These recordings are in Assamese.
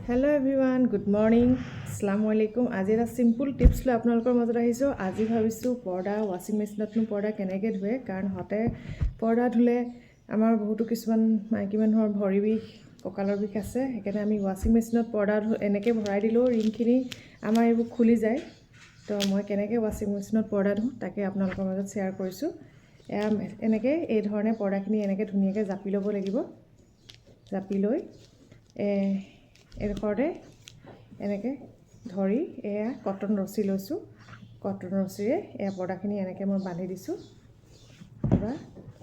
हेलो एवरीवन गुड मॉर्निंग अस्सलामु अलैकुम। आज এটা সিম্পল টিপস লৈ আপোনালোকৰ মাজত আহিছো। আজি ভাবিছো পৰ্দা ওয়াশিং মেচিনতনো পৰ্দা কেনেকৈ ধুৱে, কাৰণ হতে পৰ্দা ধুলে আমাৰ বহুতো কিছুমান মাইকী মানুহৰ ভৰি বিষ কঁকালৰ বিষ আছে। সেইকাৰণে আমি ওয়াশিং মেচিনত পৰ্দা এনেকৈ ভৰাই দিলেও ৰিংখিনি আমাৰ এইবোৰ খুলি যায়। তো মই কেনেকৈ ওয়াশিং মেচিনত পৰ্দা ধুওঁ তাকে আপোনালোকৰ মাজত শ্বেয়াৰ কৰিছো। এনেকৈ এই ধৰণে পৰ্দাখিনি এনেকৈ ধুনীয়াকৈ জাপি ল'ব লাগিব। জাপি লৈ এডোখৰতে এনেকৈ ধৰি এয়া কটন ৰছী লৈছোঁ। কটন ৰছীৰে এয়া পৰ্দাখিনি এনেকৈ মই বান্ধি দিছোঁ, পুৰা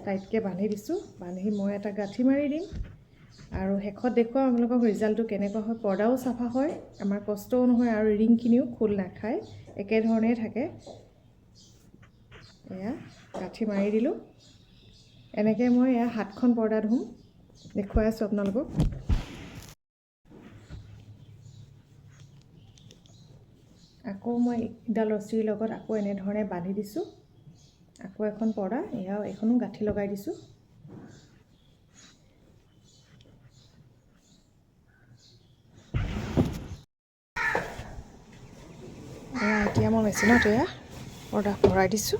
টাইটকৈ বান্ধি দিছোঁ। বান্ধি মই এটা গাঁঠি মাৰি দিম আৰু শেষত দেখুৱাম আপোনালোকক ৰিজাল্টটো কেনেকুৱা হয়। পৰ্দাও চাফা হয়, আমাৰ কষ্টও নহয় আৰু ৰিংখিনিও খোল নাখায়, একেধৰণেই থাকে। এয়া গাঁঠি মাৰি দিলোঁ। এনেকৈ মই এয়া 7খন পৰ্দা ধুম, দেখুৱাই আছোঁ আপোনালোকক। আকৌ মই ইডাল ৰছীৰ লগত আকৌ এনেধৰণে বান্ধি দিছোঁ। আকৌ এখন পৰ্দা এয়া এখনো গাঁঠি লগাই দিছোঁ। এতিয়া মই মেচিনত এয়া পৰ্দা ভৰাই দিছোঁ।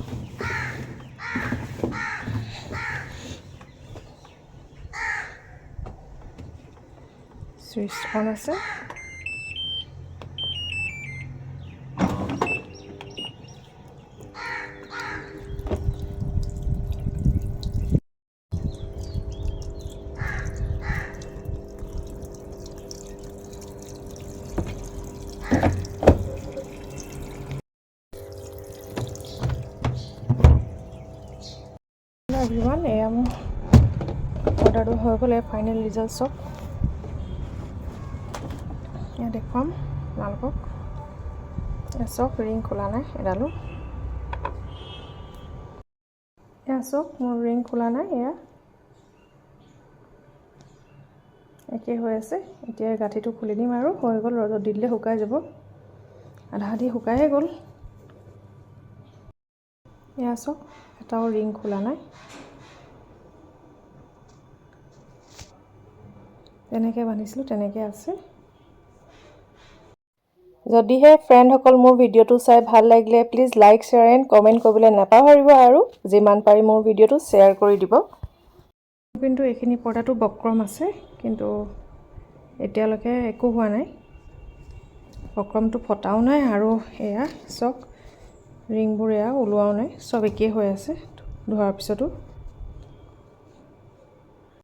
চুইচ অন আছে। এভৰিৱান, এয়া মোৰ অৰ্ডাৰটো হৈ গ'লে ফাইনেল ৰিজাল্ট চাওক। এয়া দেখুৱাম আপোনালোকক। এয়া চাওক, ৰিং খোলা নাই এডালো। এয়া চাওক, মোৰ ৰিং খোলা নাই। এয়া একেই হৈ আছে। এতিয়া গাঁঠিটো খুলি দিম আৰু হৈ গ'ল। ৰ'দত দি দিলে শুকাই যাব। আধা আধি শুকায়ে গ'ল। এয়া চাওক, এটাও ৰিং খোলা নাই। তেনেকৈ বান্ধিছিলোঁ তেনেকৈ আছে। যদিহে ফ্ৰেণ্ডসকল মোৰ ভিডিঅ'টো চাই ভাল লাগিলে please like share and comment কৰিবলৈ নাপাহৰিব আৰু যিমান পাৰি মোৰ ভিডিঅ'টো শ্বেয়াৰ কৰি দিব। কিন্তু এইখিনি পৰ্দাটো বক্ৰম আছে, কিন্তু এতিয়ালৈকে একো হোৱা নাই। বক্ৰমটো ফটাও নাই আৰু এয়া চাওক, ৰিংবোৰ এয়া ওলোৱাও নাই, চব একেই হৈ আছে ধোৱাৰ পিছতো।